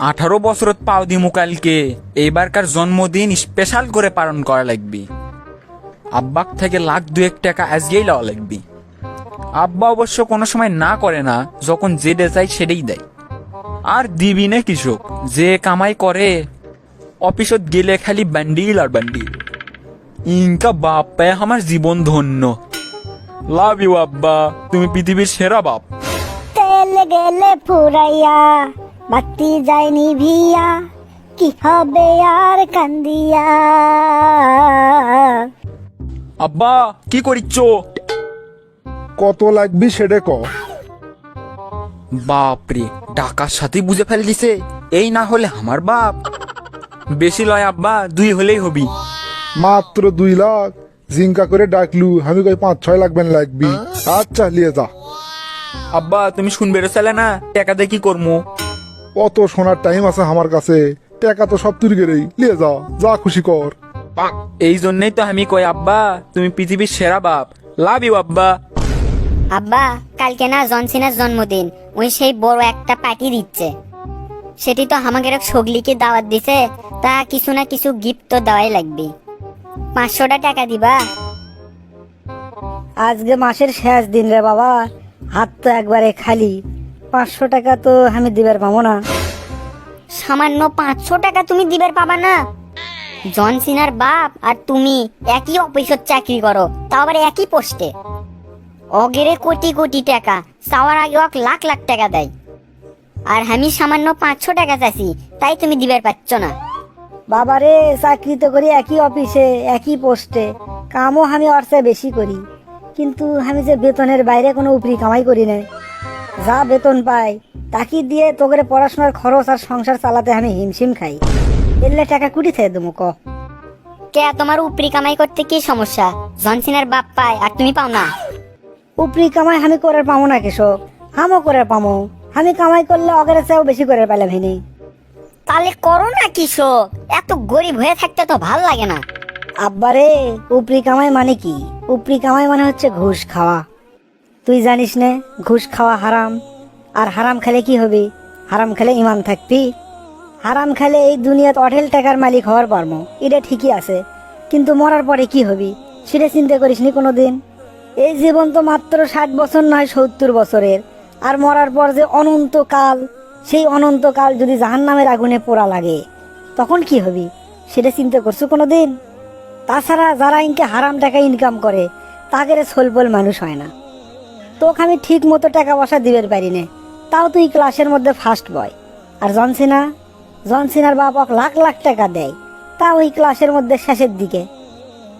18 বছরত পাও দিমু কালকে, এইবারকার জন্মদিন স্পেশাল করে পালন করা লাগবি। আব্বাক থেকে লাখ দুয়েক টাকা আজকেই লওয়া লাগবি। আব্বা অবশ্য কোনো সময় না করে না, যখন যেটা চাই সেটাই দেয়। আর দিবি না কৃষক, যে কামাই করে অফিসত গেলে খালি বান্ডিল আর বান্ডিল। ইনকা বাপ পায় আমার জীবন ধন্য। লাভ ইউ আব্বা, তুমি পৃথিবীর সেরা বাপ। তেল গেলে ফুরাইয়া বাতি যায়নি ভিয়া, কি হবে আর কান্দিয়া। আব্বা কি করিচ্ছ? কত লাগবি সেটা ক। বাপরে, ডাকার সাথে বুঝে ফেল দিছে। এই না হলে আমার বাপ। বেশি লয় আব্বা, 2 হলেই হবি। মাত্র 2 লাখ? জিঙ্কা করে ডাকলু, আমি কই 5-6 লাখ বেন লাগবি। আচ্ছা লিয়ে যা। আব্বা তুমি শুনবে রেসালে না, টাকা দিয়ে কি করবো? অত শোনার টাইম আছে আমার কাছে? টাকা তো সব তুই গেলেই, লিয়ে যা, যা খুশি কর। এই জন্যই তো আমি কই আব্বা, তুমি পৃথিবীর সেরা বাপ। লাভ ইউ আব্বা। আব্বা, কালকে না জনসিনার জন্মদিন, ওই সেই বড় একটা পার্টি দিচ্ছে। সেটি তো আমাকে সগলিকে দাওয়াত দিছে, তা কিছু না কিছু গিফট তো দেওয়াই লাগবে। 500টা টাকা দিবা? আজকে মাসের শেষ দিন রে বাবা, হাত তো একবারে খালি। 500 টাকা তো আমি দিবার পাবো না। সামান্য 500 টাকা তুমি দিবার পাবা না? জনসিনার বাপ আর তুমি একই অফিসত চাকরি করো, তাও আবার একই পোস্টে। অগেরে কোটি কোটি টাকা চাওয়ার আগে ওকে লাখ লাখ টাকা দেয়, আর আমি সামান্য 500 টাকা চাইছি, তাই তুমি দিবার পাচ্ছ না। বাবারে, চাকরি তো করি একই অফিসে একই পোস্টে, কামও আমি ওর চেয়ে বেশি করি, কিন্তু আমি যে বেতনের বাইরে কোনো উপরি কামাই করি না। যা বেতন পাই তাকি দিয়ে তোকে পড়াশোনার খরচ আর সংসার চালাতে আমি হিমশিম খাই। এলে টাকা কুটি থেকে দেবো ক? কে তোমার উপরি কামাই করতে কি সমস্যা? জনসিনার বাপ পায় আর তুমি পাও না। উপরি কামাই আমি করে পাবো না কৃষক, আমিও করে পাবো। আমি কামাই করলে অগের চেয়েও বেশি করে পেলাম হিনি। তাহলে করো না কৃষক, এত গরিব হয়ে থাকতে তো ভাল লাগে না। আব্বারে, উপরি কামাই মানে কি? উপরি কামাই মানে হচ্ছে ঘুষ খাওয়া। তুই জানিস না ঘুষ খাওয়া হারাম? আর হারাম খেলে কি হবে? হারাম খেলে ইমান থাকবি। হারাম খেলে এই দুনিয়াত অঢেল টাকার মালিক হওয়ার পারমো, এটা ঠিকই আছে, কিন্তু মরার পরে কি হবি সেটা চিন্তা করিস নি কোনোদিন? এই জীবন তো মাত্র 60 বছর নয় 70 বছরের, আর মরার পর যে অনন্তকাল, সেই অনন্তকাল যদি জাহান্নামের আগুনে পোড়া লাগে তখন কি হবি সেটা চিন্তা করছো কোনোদিন? তাছাড়া যারা ইনকে হারাম টাকা ইনকাম করে তাদের সোলপল মানুষ হয় না। তোকে আমি ঠিক মতো টাকা পয়সা দিবের পারি না, তাও তুই ক্লাসের মধ্যে ফার্স্ট বয়। আর জনসিনার বাপ ওকে লাখ লাখ টাকা দেয়, তা ওই ক্লাসের মধ্যে শেষের দিকে।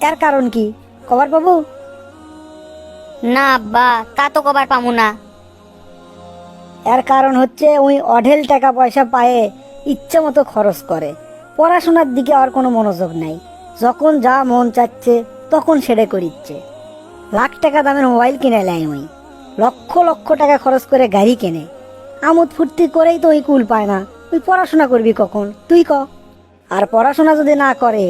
এর কারণ কি কবার বাবু? না আব্বা, তা তো কবার পামু না। এর কারণ হচ্ছে ওই অঢেল টাকা পয়সা পায়ে ইচ্ছে মতো খরচ করে, পড়াশোনার দিকে আর কোনো মনোযোগ নাই। যখন যা মন চাচ্ছে তখন সেটা করিচ্ছে। লাখ টাকা দামের মোবাইল কিনে নেয়, ওই লক্ষ লক্ষ টাকা খরচ করে গাড়ি কেনে। আমোদ ফুর্তি করেই তো ওই কুল পায় না। ওই পড়াশোনা করবি কখন তুই ক? আর পড়াশোনা যদি না করে,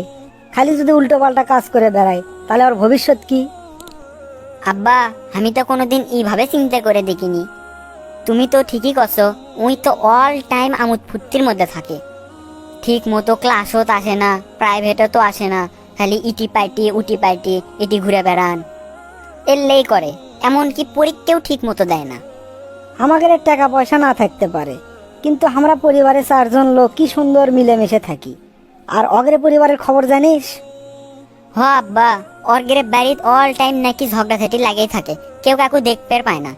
খালি যদি উল্টো পাল্টা কাজ করে বেড়ায়, তাহলে ওর ভবিষ্যৎ কি? আব্বা, আমি তো কোনোদিন এইভাবে চিন্তা করে দেখিনি। তুমি তো ঠিকই করছো, ওই তো অল টাইম আমোদ ফুর্তির মধ্যে থাকে। ঠিক মতো ক্লাসও তো আসে না, প্রাইভেটও তো আসে না, খালি ইটি পাইটি উটি পাইটি এটি ঘুরে বেড়ান, এলেই করে। এমনকি পরীক্ষাও ঠিক মতো দেয় না। আমাদের টাকা পয়সা না থাকতে পারে, কিন্তু আমরা পরিবারে 4 জন লোক কি সুন্দর মিলেমিশে থাকি। আর অগ্রে পরিবারের খবর জানিস? হ আব্বা, অর্গের বাড়িতে অল টাইম নাকি ঝগড়াঝাটি লাগেই থাকে, কেউ কাকু দেখতে পায় না।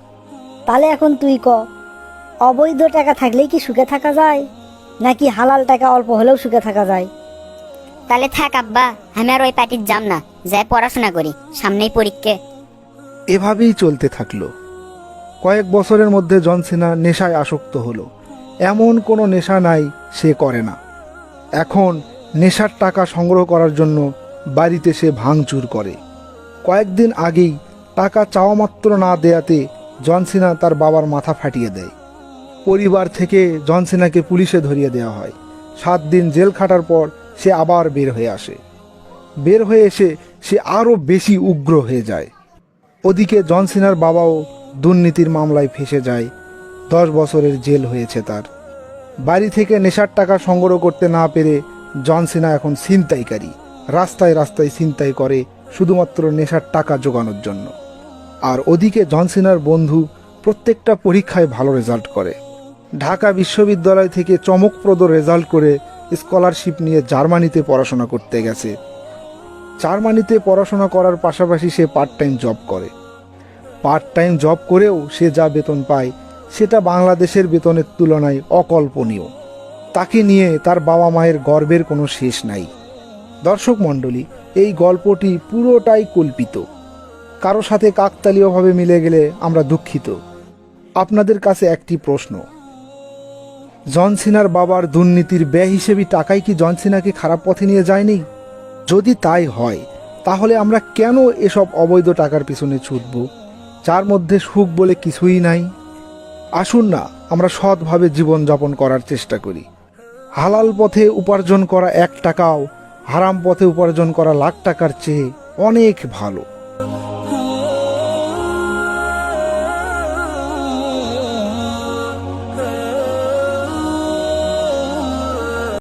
তাহলে এখন তুই ক, অবৈধ টাকা থাকলেই কি সুখে থাকা যায়, নাকি হালাল টাকা অল্প হলেও সুখে থাকা যায়? তাহলে থাক আব্বা, আমি আর ওই পার্টির যাম না, যাই পড়াশোনা করি, সামনেই পরীক্ষা। এভাবেই চলতে থাকলো। কয়েক বছরের মধ্যে জনসিনা নেশায় আসক্ত হলো। এমন কোনো নেশা নাই সে করে না। এখন নেশার টাকা সংগ্রহ করার জন্য বাড়িতে সে ভাঙচুর করে। কয়েকদিন আগেই টাকা চাওয়া মাত্র না দেয়াতে জনসিনা তার বাবার মাথা ফাটিয়ে দেয়। পরিবার থেকে জনসিনাকে পুলিশে ধরিয়ে দেওয়া হয়। 7 দিন জেল খাটার পর সে আবার বের হয়ে আসে। বের হয়ে এসে সে আরও বেশি উগ্র হয়ে যায়। ওদিকে জনসিনার বাবাও দুর্নীতির মামলায় ফেঁসে যায়। 10 বছরের জেল হয়েছে তার। বাড়ি থেকে নেশার টাকা সংগ্রহ করতে না পেরে জন সিনা এখন ছিনতাইকারী। রাস্তায় রাস্তায় ছিনতাই করে শুধুমাত্র নেশার টাকা জোগানোর জন্য। আর ওদিকে জন সিনার বন্ধু প্রত্যেকটা পরীক্ষায় ভালো রেজাল্ট করে। ঢাকা বিশ্ববিদ্যালয় থেকে চমকপ্রদ রেজাল্ট করে স্কলারশিপ নিয়ে জার্মানিতে পড়াশোনা করতে গেছে। জার্মানিতে পড়াশোনা করার পাশাপাশি সে পার্ট টাইম জব করে। পার্ট টাইম জব করেও সে যা বেতন পায় সেটা বাংলাদেশের বেতনের তুলনায় অকল্পনীয়। তাকে নিয়ে তার বাবা মায়ের গর্বের কোনো শেষ নাই। দর্শক মণ্ডলী, এই গল্পটি পুরোটাই কল্পিত। কারো সাথে কাকতালীয়ভাবে মিলে গেলে আমরা দুঃখিত। আপনাদের কাছে একটি প্রশ্ন, জন সিনার বাবার দুর্নীতির ব্যয় হিসেবে টাকাই কি জন সিনাকে খারাপ পথে নিয়ে যায়নি? যদি তাই হয় তাহলে আমরা কেন এসব অবৈধ টাকার পিছনে ছুটব, যার মধ্যে সুখ বলে কিছুই নাই? আসুন না আমরা সৎভাবে জীবনযাপন করার চেষ্টা করি। হালাল পথে উপার্জন করা 1 টাকাও হারাম পথে উপার্জন করা লাখ টাকার চেয়ে অনেক ভালো।